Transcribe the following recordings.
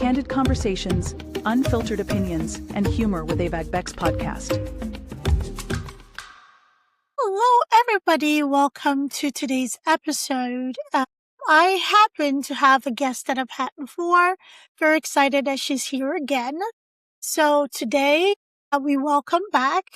candid conversations, unfiltered opinions, and humor with AVAG Beck's podcast. Hello, everybody. Welcome to today's episode. I happen to have a guest that I've had before. Very excited that she's here again. So today, we welcome back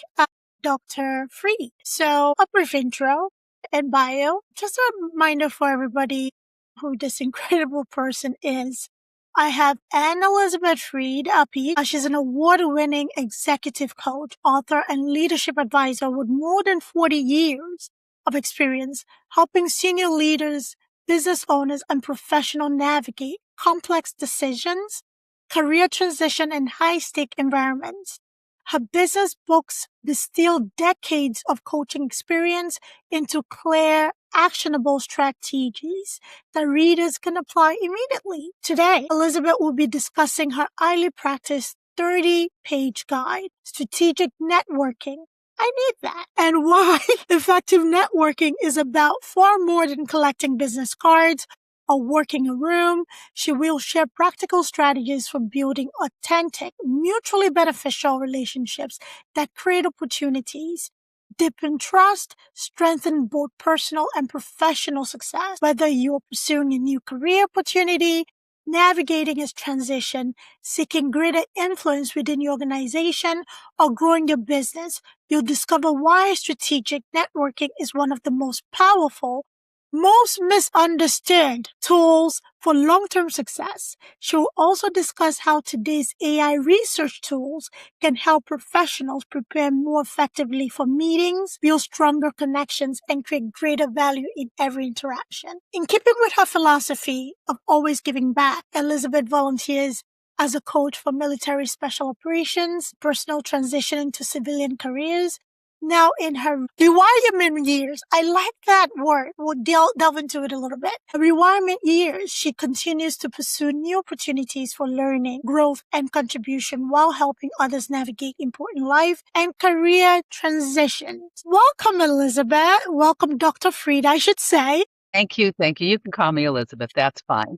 Dr. Freed. So a brief intro and bio. Just a reminder for everybody who this incredible person is. I have Anne Elizabeth Freed, Uppy. She's an award-winning executive coach, author, and leadership advisor with more than 40 years of experience helping senior leaders, business owners, and professionals navigate complex decisions, career transition, and high-stake environments. Her business books distill decades of coaching experience into clear, actionable strategies that readers can apply immediately. Today, Elizabeth will be discussing her highly practiced 30-page guide, Strategic Networking. I need that. And why effective networking is about far more than collecting business cards or working a room. She will share practical strategies for building authentic, mutually beneficial relationships that create opportunities, deepen trust, strengthen both personal and professional success. Whether you're pursuing a new career opportunity, navigating its transition, seeking greater influence within your organization, or growing your business, you'll discover why strategic networking is one of the most powerful, most misunderstood tools for long-term success. She will also discuss how today's AI research tools can help professionals prepare more effectively for meetings, build stronger connections, and create greater value in every interaction. In keeping with her philosophy of always giving back, Elizabeth volunteers as a coach for military special operations, personal transition into civilian careers. Now, in her rewirement years, I like that word. We'll delve into it a little bit. Her rewirement years, she continues to pursue new opportunities for learning, growth, and contribution while helping others navigate important life and career transitions. Welcome, Elizabeth. Welcome, Dr. Freed, I should say. Thank you. Thank you. You can call me Elizabeth. That's fine.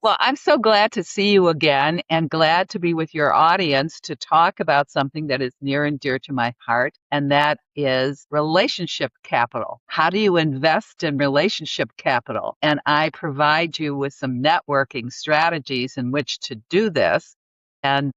Well, I'm so glad to see you again and glad to be with your audience to talk about something that is near and dear to my heart, and that is relationship capital. How do you invest in relationship capital? And I provide you with some networking strategies in which to do this. And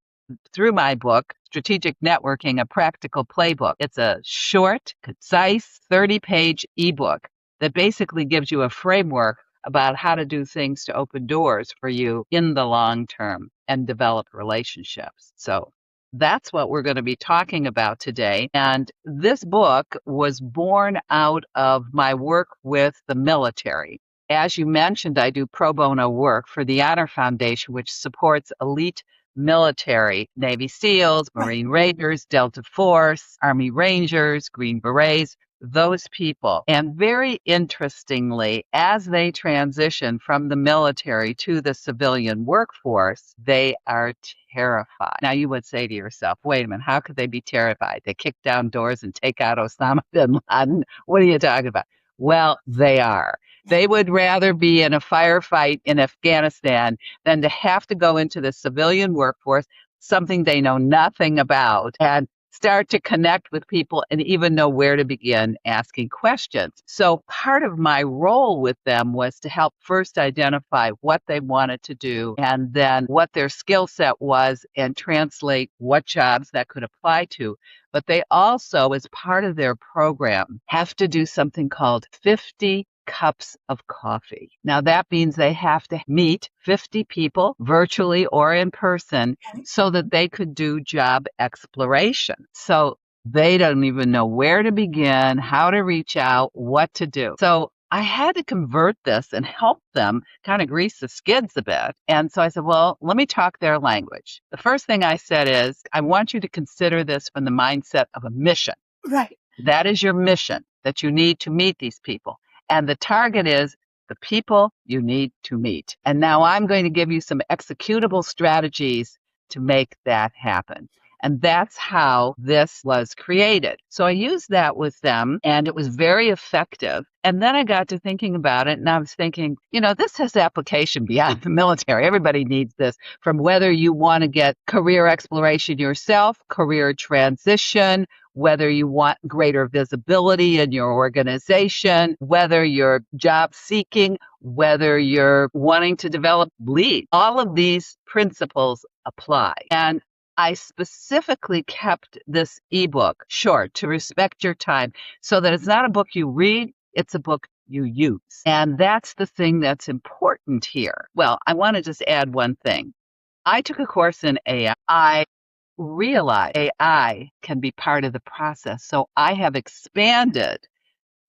through my book, Strategic Networking, a Practical Playbook. It's a short, concise, 30-page ebook that basically gives you a framework about how to do things to open doors for you in the long term and develop relationships. So that's what we're going to be talking about today. And this book was born out of my work with the military. As you mentioned, I do pro bono work for the Honor Foundation, which supports elite military, Navy SEALs, Marine Rangers, Delta Force, Army Rangers, Green Berets, those people. And very interestingly, as they transition from the military to the civilian workforce, they are terrified. Now you would say to yourself, wait a minute, how could they be terrified? They kick down doors and take out Osama bin Laden. What are you talking about? Well, they are. They would rather be in a firefight in Afghanistan than to have to go into the civilian workforce, something they know nothing about, and start to connect with people and even know where to begin asking questions. So part of my role with them was to help first identify what they wanted to do and then what their skill set was and translate what jobs that could apply to. But they also, as part of their program, have to do something called 50 cups of coffee. Now that means they have to meet 50 people virtually or in person so that they could do job exploration. So they don't even know where to begin, how to reach out, what to do. So I had to convert this and help them kind of grease the skids a bit. And so I said, well, let me talk their language. The first thing I said is, I want you to consider this from the mindset of a mission. Right. That is your mission, that you need to meet these people. And the target is the people you need to meet. And now I'm going to give you some executable strategies to make that happen. And that's how this was created. So I used that with them, and it was very effective. And then I got to thinking about it, and I was thinking, this has application beyond the military. Everybody needs this, from whether you want to get career exploration yourself, career transition, whether you want greater visibility in your organization, whether you're job seeking, whether you're wanting to develop leads. All of these principles apply. And I specifically kept this ebook short to respect your time so that it's not a book you read, it's a book you use. And that's the thing that's important here. Well, I want to just add one thing. I took a course in AI. I realize AI can be part of the process. So I have expanded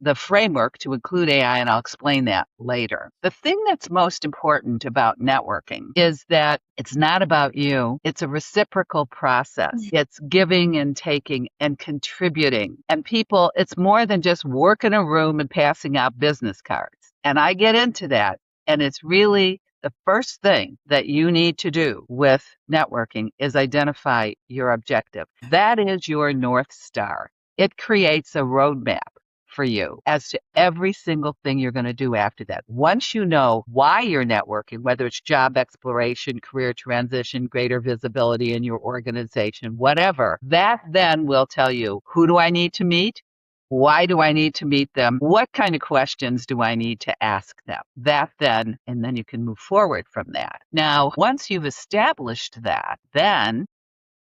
the framework to include AI, and I'll explain that later. The thing that's most important about networking is that it's not about you. It's a reciprocal process. It's giving and taking and contributing. And people, it's more than just work in a room and passing out business cards. And I get into that. And it's really the first thing that you need to do with networking is identify your objective. That is your North Star. It creates a roadmap for you as to every single thing you're going to do after that. Once you know why you're networking, whether it's job exploration, career transition, greater visibility in your organization, whatever, that then will tell you, who do I need to meet? Why do I need to meet them? What kind of questions do I need to ask them? That then, and then you can move forward from that. Now, once you've established that, then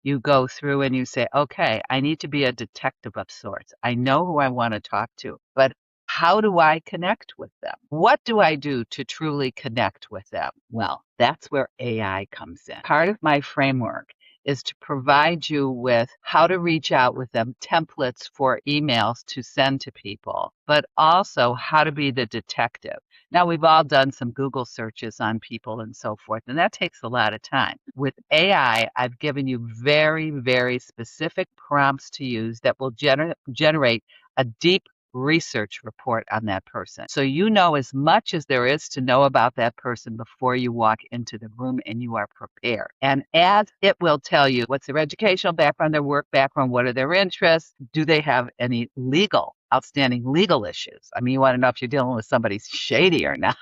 you go through and you say, okay, I need to be a detective of sorts. I know who I want to talk to, but how do I connect with them? What do I do to truly connect with them? Well, that's where AI comes in. Part of my framework is to provide you with how to reach out with them, templates for emails to send to people, but also how to be the detective. Now, we've all done some Google searches on people and so forth, and that takes a lot of time. With AI, I've given you very, very specific prompts to use that will generate a deep research report on that person. So you know as much as there is to know about that person before you walk into the room, and you are prepared. And as it will tell you what's their educational background, their work background, what are their interests, do they have any outstanding legal issues? I mean, you want to know if you're dealing with somebody shady or not.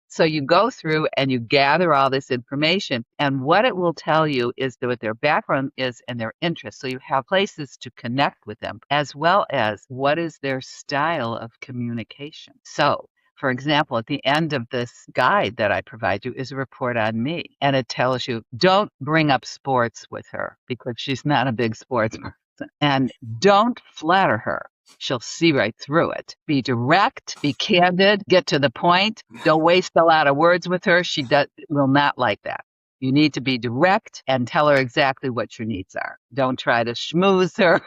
So you go through and you gather all this information, and what it will tell you is what their background is and their interests. So you have places to connect with them, as well as what is their style of communication. So, for example, at the end of this guide that I provide you is a report on me, and it tells you, don't bring up sports with her because she's not a big sports person, and don't flatter her. She'll see right through it. Be direct, be candid, get to the point. Don't waste a lot of words with her. She will not like that. You need to be direct and tell her exactly what your needs are. Don't try to schmooze her.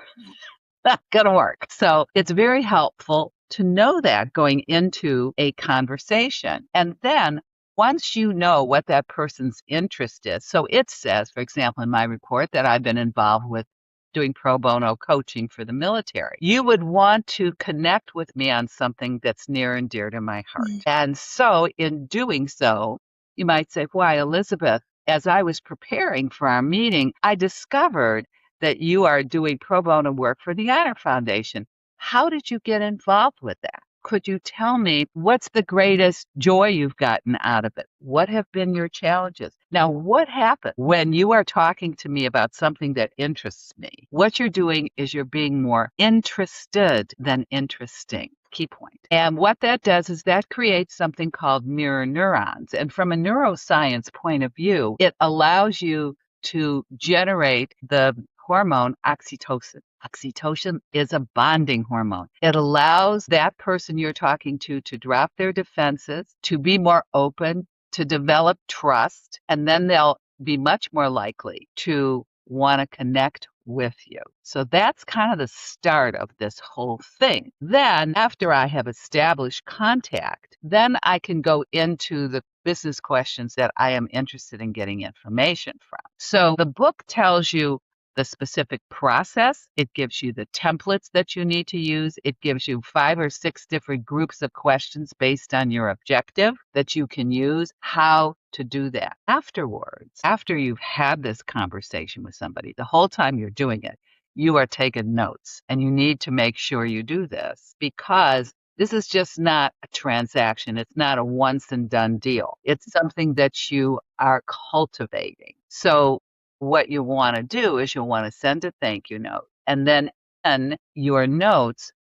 Not going to work. So it's very helpful to know that going into a conversation. And then once you know what that person's interest is, so it says, for example, in my report that I've been involved with doing pro bono coaching for the military. You would want to connect with me on something that's near and dear to my heart. And so in doing so, you might say, why, Elizabeth, as I was preparing for our meeting, I discovered that you are doing pro bono work for the Honor Foundation. How did you get involved with that? Could you tell me what's the greatest joy you've gotten out of it? What have been your challenges? Now, what happens when you are talking to me about something that interests me? What you're doing is you're being more interested than interesting. Key point. And what that does is that creates something called mirror neurons. And from a neuroscience point of view, it allows you to generate the hormone oxytocin. Oxytocin is a bonding hormone. It allows that person you're talking to drop their defenses, to be more open, to develop trust, and then they'll be much more likely to want to connect with you. So that's kind of the start of this whole thing. Then, after I have established contact, then I can go into the business questions that I am interested in getting information from. So the book tells you the specific process. It gives you the templates that you need to use. It gives you 5 or 6 different groups of questions based on your objective that you can use, how to do that. Afterwards, after you've had this conversation with somebody, the whole time you're doing it, you are taking notes, and you need to make sure you do this because this is just not a transaction. It's not a once and done deal. It's something that you are cultivating. So what you want to do is you'll want to send a thank you note, and then in your notes,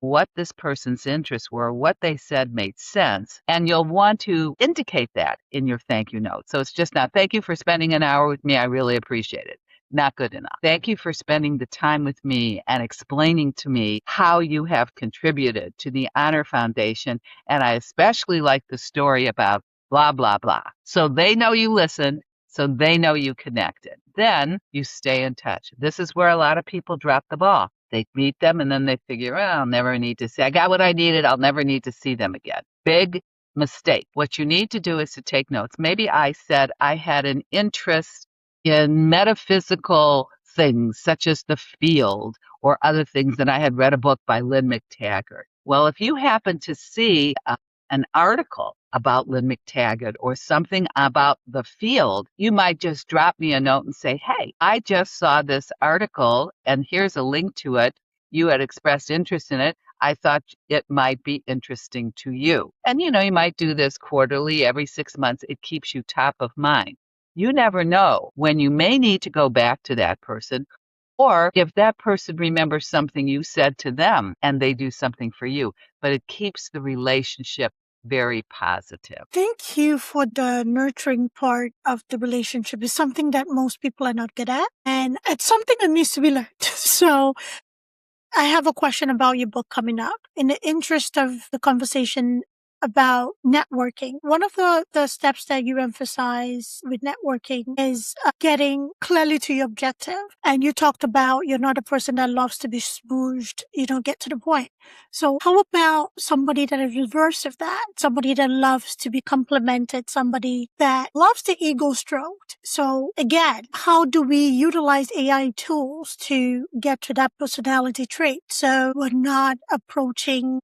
what this person's interests were, what they said made sense, and you'll want to indicate that in your thank you note. So it's just not, thank you for spending an hour with me. I really appreciate it. Not good enough. Thank you for spending the time with me and explaining to me how you have contributed to the Honor Foundation. And I especially like the story about blah, blah, blah. So they know you listened. So they know you connected. Then you stay in touch. This is where a lot of people drop the ball. They meet them and then they figure, oh, I'll never need to see. I got what I needed. I'll never need to see them again. Big mistake. What you need to do is to take notes. Maybe I said I had an interest in metaphysical things such as the field or other things, and I had read a book by Lynn McTaggart. Well, if you happen to see an article about Lynn McTaggart or something about the field, you might just drop me a note and say, hey, I just saw this article and here's a link to it. You had expressed interest in it. I thought it might be interesting to you. And, you might do this quarterly, every 6 months. It keeps you top of mind. You never know when you may need to go back to that person, or if that person remembers something you said to them and they do something for you, but it keeps the relationship very positive. Thank you for the nurturing part of the relationship. It's something that most people are not good at, and it's something that needs to be learned. So I have a question about your book coming up. In the interest of the conversation about networking, one of the steps that you emphasize with networking is getting clearly to your objective. And you talked about you're not a person that loves to be smooshed. You don't get to the point. So how about somebody that is reverse of that? Somebody that loves to be complimented, somebody that loves the ego stroked. So again, how do we utilize AI tools to get to that personality trait? So we're not approaching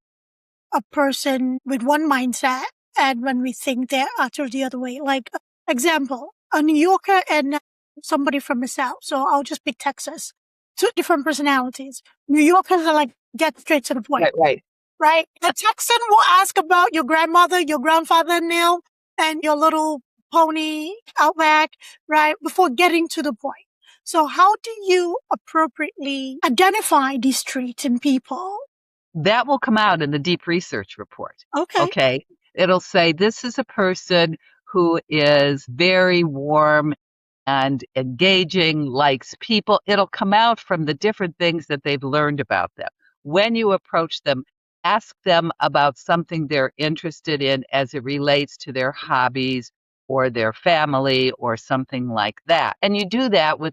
a person with one mindset, and when we think they're utterly the other way. Like, example, a New Yorker and somebody from the South. So I'll just pick Texas. Two different personalities. New Yorkers are like, get straight to the point. Right? The Texan will ask about your grandmother, your grandfather, Neil, and your little pony Outback, right? Before getting to the point. So how do you appropriately identify these traits in people? That will come out in the deep research report. Okay. It'll say this is a person who is very warm and engaging, likes people. It'll come out from the different things that they've learned about them. When you approach them, ask them about something they're interested in as it relates to their hobbies or their family or something like that. And you do that in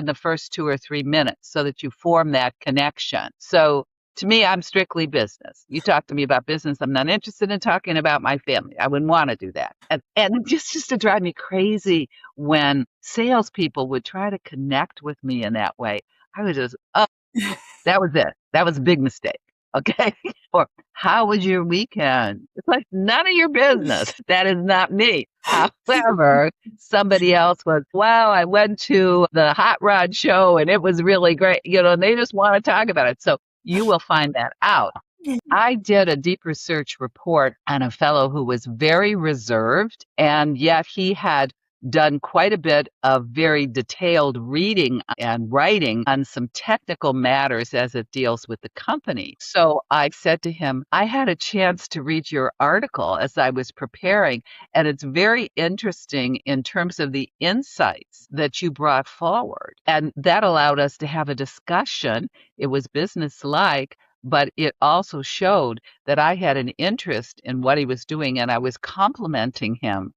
the first 2 or 3 minutes so that you form that connection. So to me, I'm strictly business. You talk to me about business. I'm not interested in talking about my family. I wouldn't want to do that. And it just to drive me crazy when salespeople would try to connect with me in that way. I would just, that was it. That was a big mistake. Okay. Or how was your weekend? It's like none of your business. That is not me. However, somebody else was, wow, I went to the hot rod show and it was really great. And they just want to talk about it. So you will find that out. I did a deep research report on a fellow who was very reserved, and yet he had done quite a bit of very detailed reading and writing on some technical matters as it deals with the company. So I said to him, I had a chance to read your article as I was preparing, and it's very interesting in terms of the insights that you brought forward. And that allowed us to have a discussion. It was business-like, but it also showed that I had an interest in what he was doing, and I was complimenting him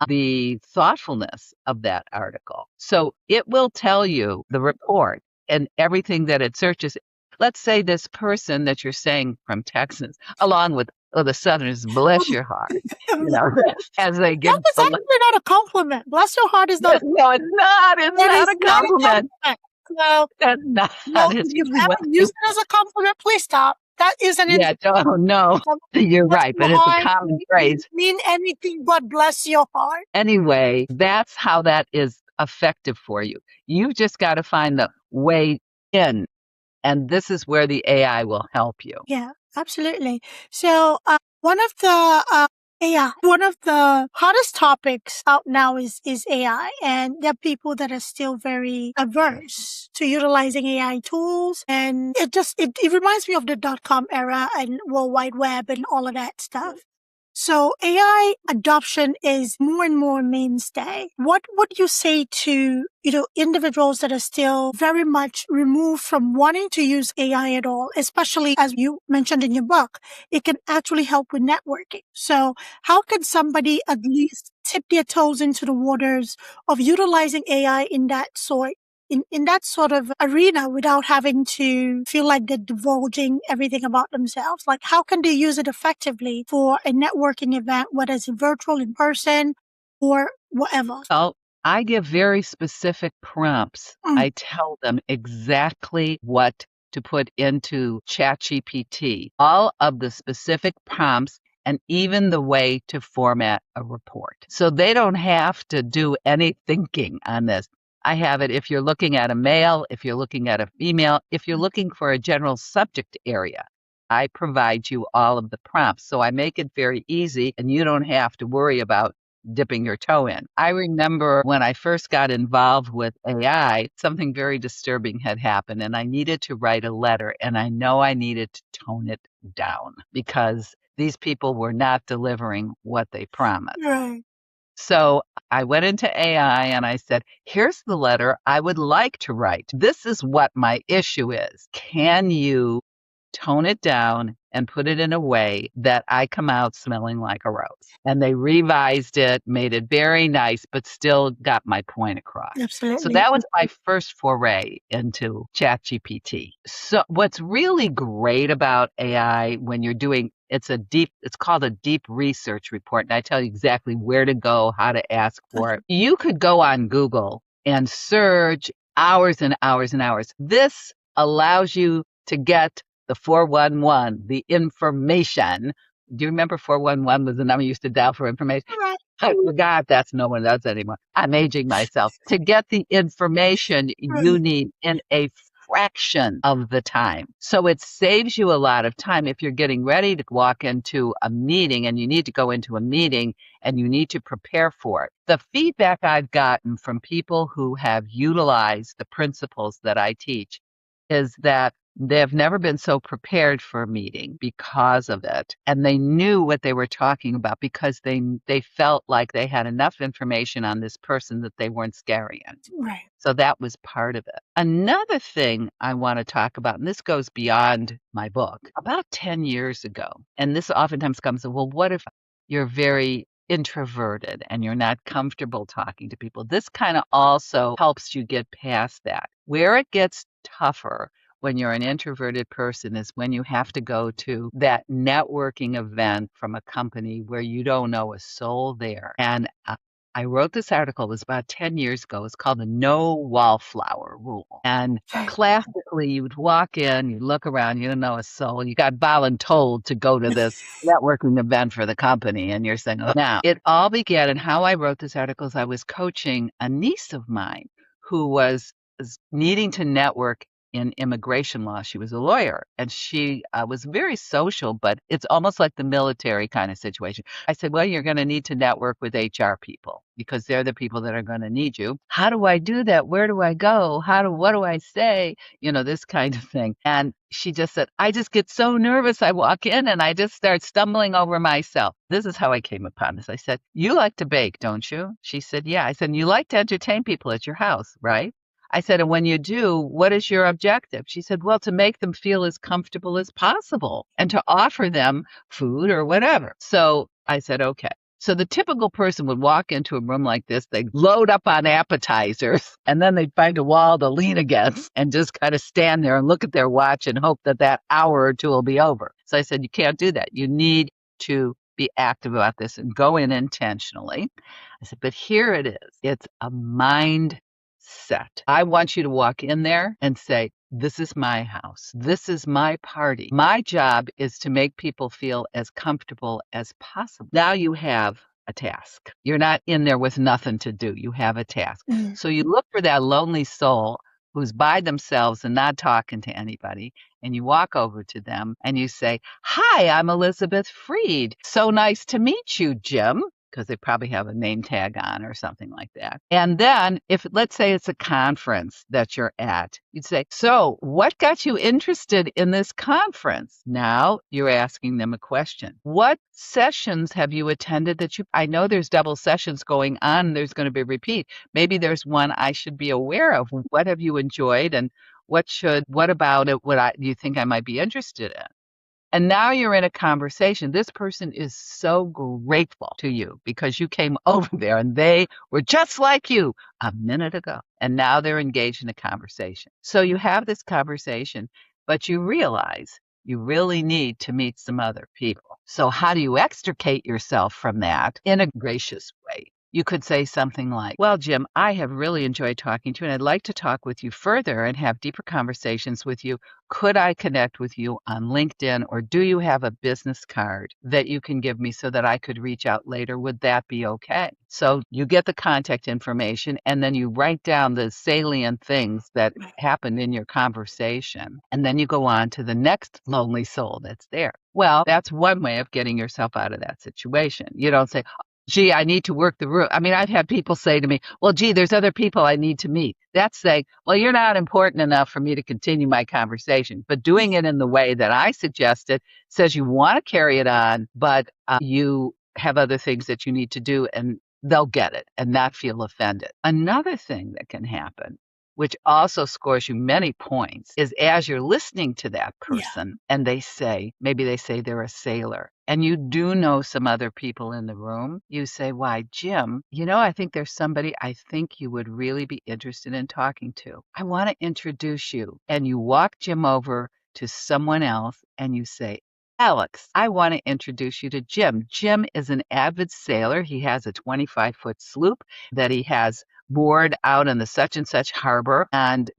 the thoughtfulness of that article. So it will tell you, the report and everything that it searches. Let's say this person that you're saying from Texas, along with the Southerners, bless your heart, as they give. That was actually not a compliment. Bless your heart is not. No, it's not. It's not a compliment. No, That's not. if you haven't used it as a compliment, please stop. That isn't it. Yeah, no, you're Bless right, your but it's a heart common phrase. mean anything but bless your heart. Anyway, that's how that is effective for you. You've just got to find the way in, and this is where the AI will help you. Yeah, absolutely. So, one of the hottest topics out now is AI, and there are people that are still very averse to utilizing AI tools, and it reminds me of the .com era and World Wide Web and all of that stuff. So AI adoption is more and more mainstay. What would you say to, individuals that are still very much removed from wanting to use AI at all, especially as you mentioned in your book, it can actually help with networking. So how can somebody at least tip their toes into the waters of utilizing AI in that sort of arena without having to feel like they're divulging everything about themselves? Like, how can they use it effectively for a networking event, whether it's virtual, in person, or whatever? Well, I give very specific prompts. Mm, I tell them exactly what to put into ChatGPT, all of the specific prompts, and even the way to format a report. So they don't have to do any thinking on this. I have it if you're looking at a male, if you're looking at a female, if you're looking for a general subject area. I provide you all of the prompts. So I make it very easy, and you don't have to worry about dipping your toe in. I remember when I first got involved with AI, something very disturbing had happened, and I needed to write a letter, and I know I needed to tone it down because these people were not delivering what they promised. right. So I went into AI and I said, here's the letter I would like to write. This is what my issue is. Can you tone it down and put it in a way that I come out smelling like a rose? And they revised it, made it very nice, but still got my point across. So Absolutely. that was my first foray into ChatGPT. So what's really great about AI when you're doing it's called a deep research report. And I tell you exactly where to go, how to ask for it. You could go on Google and search hours and hours and hours. This allows you to get the 411, the information. Do you remember 411 was the number you used to dial for information? Right. I forgot that's no one does anymore. I'm aging myself. To get the information you Right. need in a fraction of the time. So it saves you a lot of time if you're getting ready to walk into a meeting and you need to go into a meeting and you need to prepare for it. The feedback I've gotten from people who have utilized the principles that I teach is that they've never been so prepared for a meeting because of it. And they knew what they were talking about because they felt like they had enough information on this person that they weren't scary-ing. Right. So that was part of it. Another thing I want to talk about, and this goes beyond my book, about 10 years ago, and this oftentimes comes, well, what if you're very introverted and you're not comfortable talking to people? This kind of also helps you get past that. Where it gets tougher when you're an introverted person is when you have to go to that networking event from a company where you don't know a soul there. And I wrote this article, it was about 10 years ago. It's called the No Wallflower Rule. And classically, you would walk in, you look around, you don't know a soul. You got voluntold to go to this networking event for the company. And you're saying, oh. Now, it all began, and how I wrote this article is I was coaching a niece of mine who was needing to network in immigration law. She was a lawyer, and she was very social, but it's almost like the military kind of situation. I said, well, you're going to need to network with HR people because they're the people that are going to need you. How do I do that? Where do I go? What do I say? This kind of thing. And she just said, I just get so nervous. I walk in and I just start stumbling over myself. This is how I came upon this. I said, you like to bake, don't you? She said, yeah. I said, you like to entertain people at your house, right? I said, and when you do, what is your objective? She said, well, to make them feel as comfortable as possible and to offer them food or whatever. So I said, okay. So the typical person would walk into a room like this, they'd load up on appetizers, and then they'd find a wall to lean against and just kind of stand there and look at their watch and hope that hour or two will be over. So I said, you can't do that. You need to be active about this and go in intentionally. I said, but here it is. It's a mind set. I want you to walk in there and say, this is my house. This is my party. My job is to make people feel as comfortable as possible. Now you have a task. You're not in there with nothing to do. You have a task. Mm. So you look for that lonely soul who's by themselves and not talking to anybody, and you walk over to them and you say, "Hi, I'm Elizabeth Freed. So nice to meet you, Jim." Because they probably have a name tag on or something like that. And then if, let's say it's a conference that you're at, you'd say, "So what got you interested in this conference?" Now you're asking them a question. What sessions have you attended that I know there's double sessions going on. There's going to be a repeat. Maybe there's one I should be aware of. What have you enjoyed, and what about it do you think I might be interested in? And now you're in a conversation. This person is so grateful to you because you came over there and they were just like you a minute ago. And now they're engaged in a conversation. So you have this conversation, but you realize you really need to meet some other people. So how do you extricate yourself from that in a gracious way? You could say something like, "Well, Jim, I have really enjoyed talking to you, and I'd like to talk with you further and have deeper conversations with you. Could I connect with you on LinkedIn, or do you have a business card that you can give me so that I could reach out later? Would that be okay?" So you get the contact information, and then you write down the salient things that happened in your conversation. And then you go on to the next lonely soul that's there. Well, that's one way of getting yourself out of that situation. You don't say, "Gee, I need to work the room." I mean, I've had people say to me, "Well, gee, there's other people I need to meet." That's saying, "Well, you're not important enough for me to continue my conversation." But doing it in the way that I suggested says you want to carry it on, but you have other things that you need to do, and they'll get it and not feel offended. Another thing that can happen, which also scores you many points, is as you're listening to that person and maybe they say they're a sailor, and you do know some other people in the room, you say, "Why, Jim, I think there's somebody I think you would really be interested in talking to. I want to introduce you." And you walk Jim over to someone else and you say, "Alex, I want to introduce you to Jim. Jim is an avid sailor. He has a 25-foot sloop that he has moored out in the such and such harbor. And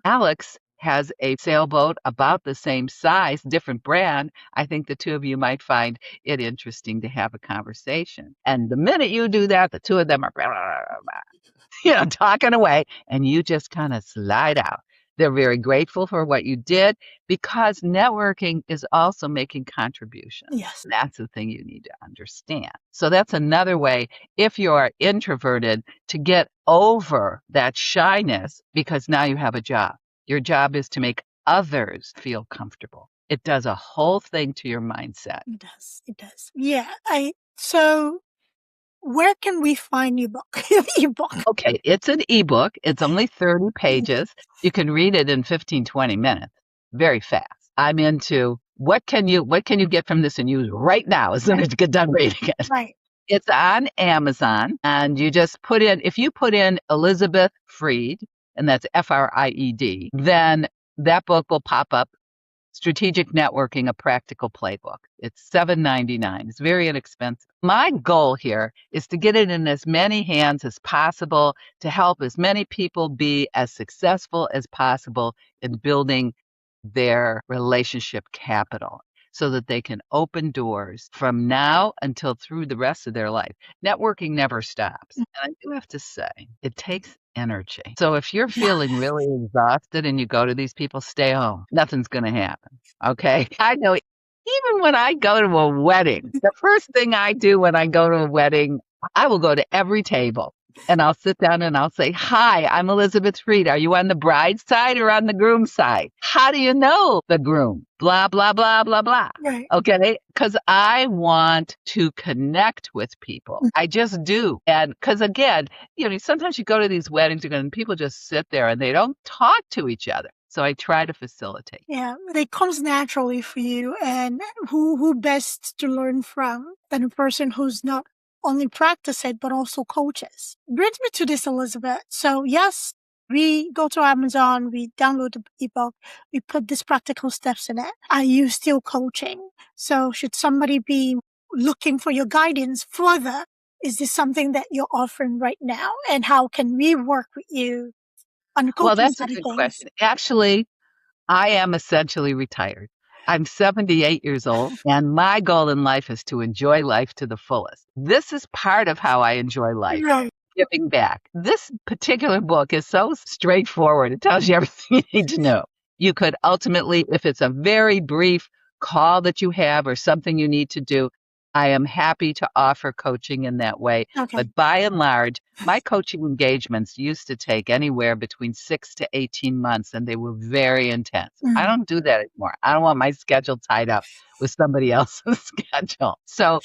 Alex has a sailboat about the same size, different brand. I think the two of you might find it interesting to have a conversation." And the minute you do that, the two of them are talking away, and you just kind of slide out. They're very grateful for what you did, because networking is also making contributions. Yes. That's the thing you need to understand. So that's another way, if you're introverted, to get over that shyness, because now you have a job. Your job is to make others feel comfortable. It does a whole thing to your mindset. It does. It does. Yeah. So where can we find your book? ebook? Okay, it's an ebook. It's only 30 pages. You can read it in 15, 20 minutes. Very fast. I'm into what can you get from this and use right now as soon as you get done reading it. Right. It's on Amazon, and you just if you put in Elizabeth Freed, and that's Fried, then that book will pop up. Strategic Networking, a Practical Playbook. It's $7.99. It's very inexpensive. My goal here is to get it in as many hands as possible, to help as many people be as successful as possible in building their relationship capital, so that they can open doors from now until through the rest of their life. Networking never stops. And I do have to say, it takes energy. So if you're feeling really exhausted and you go to these people, stay home. Nothing's going to happen. Okay? I know, even when I go to a wedding, the first thing I do when I go to a wedding, I will go to every table. And I'll sit down and I'll say, "Hi, I'm Elizabeth Freed. Are you on the bride's side or on the groom's side? How do you know the groom? Blah, blah, blah, blah, blah." Right. Okay? Because I want to connect with people. I just do. And because again, sometimes you go to these weddings and people just sit there and they don't talk to each other. So I try to facilitate. Yeah, it comes naturally for you. And who best to learn from than a person who's not only practice it, but also coaches. Brings me to this, Elizabeth. So yes, we go to Amazon, we download the ebook, we put these practical steps in it. Are you still coaching? So should somebody be looking for your guidance further? Is this something that you're offering right now? And how can we work with you on the coaching Well, that's a side of good things? question. Actually, I am essentially retired. I'm 78 years old, and my goal in life is to enjoy life to the fullest. This is part of how I enjoy life. Right. Giving back. This particular book is so straightforward. It tells you everything you need to know. You could ultimately, if it's a very brief call that you have or something you need to do, I am happy to offer coaching in that way. Okay. But by and large, my coaching engagements used to take anywhere between 6 to 18 months, and they were very intense. I don't do that anymore. I don't want my schedule tied up with somebody else's schedule. So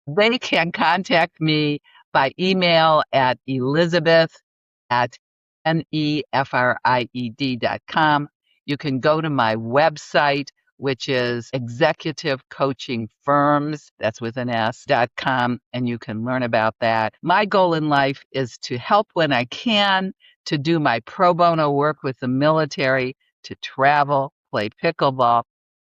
they can contact me by email at elizabeth@nefried.com. You can go to my website, which is executivecoachingfirms, that's with an S.com, and you can learn about that. My goal in life is to help when I can, to do my pro bono work with the military, to travel, play pickleball.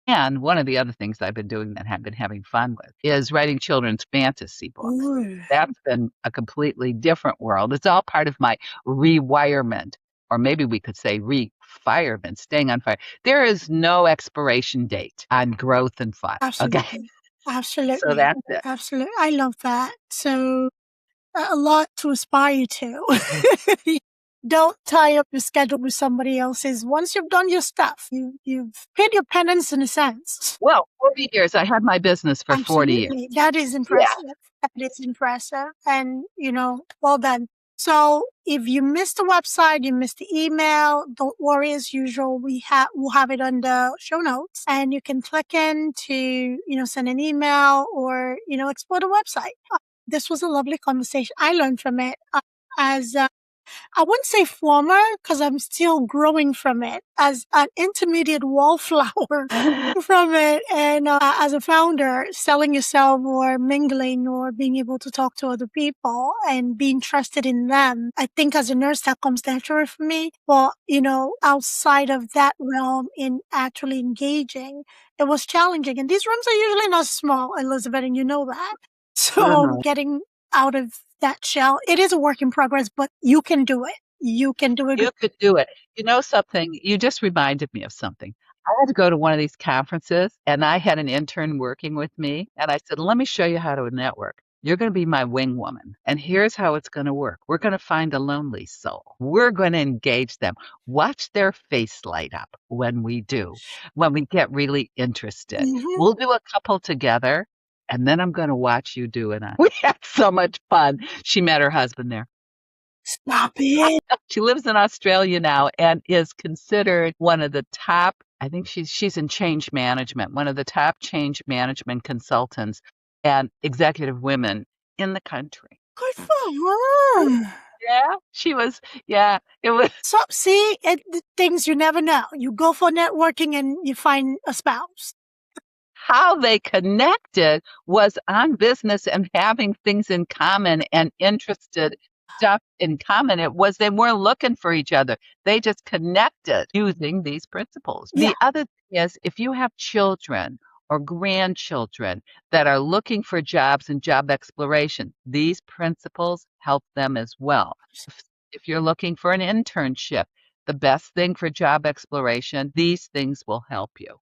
And one of the other things I've been doing that I've been having fun with is writing children's fantasy books. Ooh. That's been a completely different world. It's all part of my rewirement, or maybe we could say refirement, staying on fire. There is no expiration date on growth and fun. Okay. Absolutely. Absolutely. So that's it. Absolutely. I love that. So a lot to aspire to. Don't tie up your schedule with somebody else's. Once you've done your stuff, you've paid your penance in a sense. Well, 40 years. I had my business for 40 years. Absolutely. That is impressive. That is impressive. And, well done. So if you missed the website, you missed the email, don't worry. As usual, we'll have it on the show notes, and you can click in to, send an email or, explore the website. This was a lovely conversation. I learned from it as I wouldn't say former, because I'm still growing from it, as an intermediate wallflower from it. And as a founder, selling yourself or mingling or being able to talk to other people and being trusted in them. I think as a nurse, that comes naturally for me. But, outside of that realm in actually engaging, it was challenging. And these rooms are usually not small, Elizabeth, and you know that. So getting out of that shell, it is a work in progress, but you can do it. You can do it. You could do it. You know something? You just reminded me of something. I had to go to one of these conferences, and I had an intern working with me, and I said, let me show you how to network. You're going to be my wing woman, and here's how it's going to work. We're going to find a lonely soul. We're going to engage them. Watch their face light up when we do, when we get really interested. We'll do a couple together, and then I'm going to watch you do it. We had so much fun. She met her husband there. Stop it. She lives in Australia now and is considered one of the top, I think she's in change management, one of the top change management consultants and executive women in the country. Good for her. Yeah, she was, it was. So, see, things you never know. You go for networking and you find a spouse. How they connected was on business and having things in common and interested stuff in common. It was they weren't looking for each other. They just connected using these principles. Yeah. The other thing is if you have children or grandchildren that are looking for jobs and job exploration, these principles help them as well. If you're looking for an internship, the best thing for job exploration, these things will help you.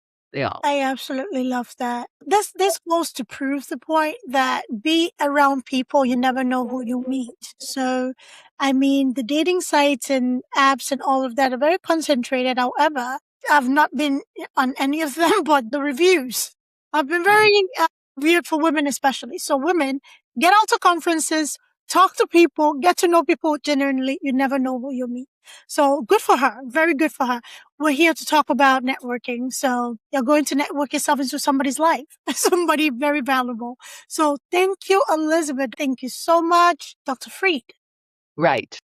I absolutely love that. This goes to prove the point that be around people, you never know who you meet. So, I mean, the dating sites and apps and all of that are very concentrated. However, I've not been on any of them, but the reviews have been very weird for women especially. So women, get out to conferences, talk to people, get to know people genuinely. You never know who you meet. So good for her. Very good for her. We're here to talk about networking. So you're going to network yourself into somebody's life, somebody very valuable. So thank you, Elizabeth. Thank you so much, Dr. Fried. Right.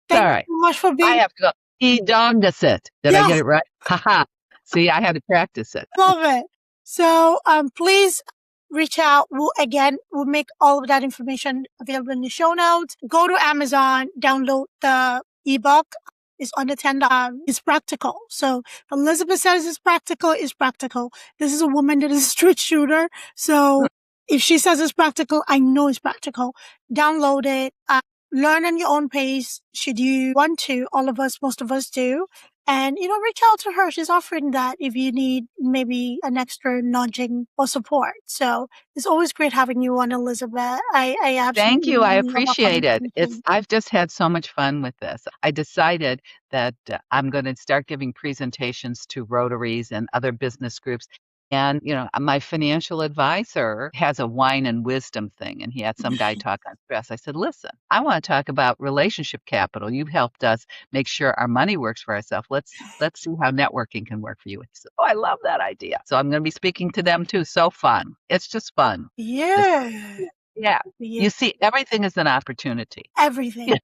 Thank you so much for being. I have to go. Edognasit. Did I get it right? Haha. See, I had to practice it. Love it. So please reach out. We'll make all of that information available in the show notes. Go to Amazon, download the ebook. It's under $10. It's practical. So Elizabeth says it's practical. It's practical. This is a woman that is a straight shooter. So if she says it's practical, I know it's practical. Download it. Learn on your own pace. Should you want to? Most of us do. And, reach out to her. She's offering that if you need maybe an extra nudging or support. So it's always great having you on, Elizabeth. I Thank absolutely you. I love our appreciate it. conversation. I've just had so much fun with this. I decided that I'm going to start giving presentations to Rotaries and other business groups. And, my financial advisor has a wine and wisdom thing, and he had some guy talk on stress. I said, listen, I want to talk about relationship capital. You've helped us make sure our money works for ourselves. Let's see how networking can work for you. He said, oh, I love that idea. So I'm going to be speaking to them too. So fun. It's just fun. Yeah. Yeah. Yeah. You see, everything is an opportunity. Everything. Yeah.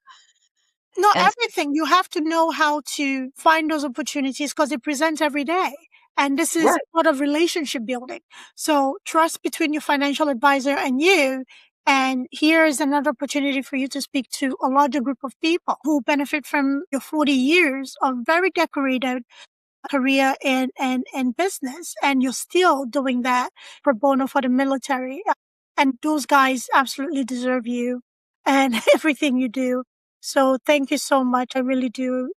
Not And everything. You have to know how to find those opportunities because it presents every day. And this is right. part of relationship building. So trust between your financial advisor and you. And here is another opportunity for you to speak to a larger group of people who benefit from your 40 years of very decorated career and business. And you're still doing that pro bono for the military. And those guys absolutely deserve you and everything you do. So thank you so much. I really do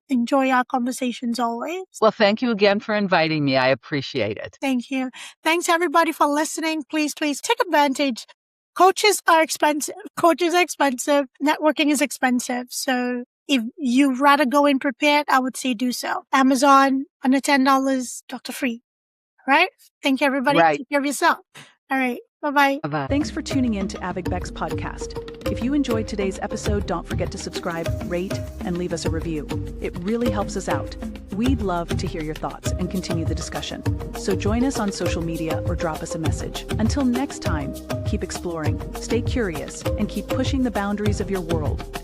enjoy our conversations always. Well, thank you again for inviting me. I appreciate it. Thank you. Thanks everybody for listening. Please take advantage. Coaches are expensive. Coaches are expensive. Networking is expensive. So if you'd rather go in prepared, I would say do so. Amazon, under $10, Dr. Free. All right? Thank you, everybody. Right. Take care of yourself. All right. Bye-bye. Bye-bye. Thanks for tuning in to AVP podcast. If you enjoyed today's episode, don't forget to subscribe, rate, and leave us a review. It really helps us out. We'd love to hear your thoughts and continue the discussion. So join us on social media or drop us a message. Until next time, keep exploring, stay curious, and keep pushing the boundaries of your world.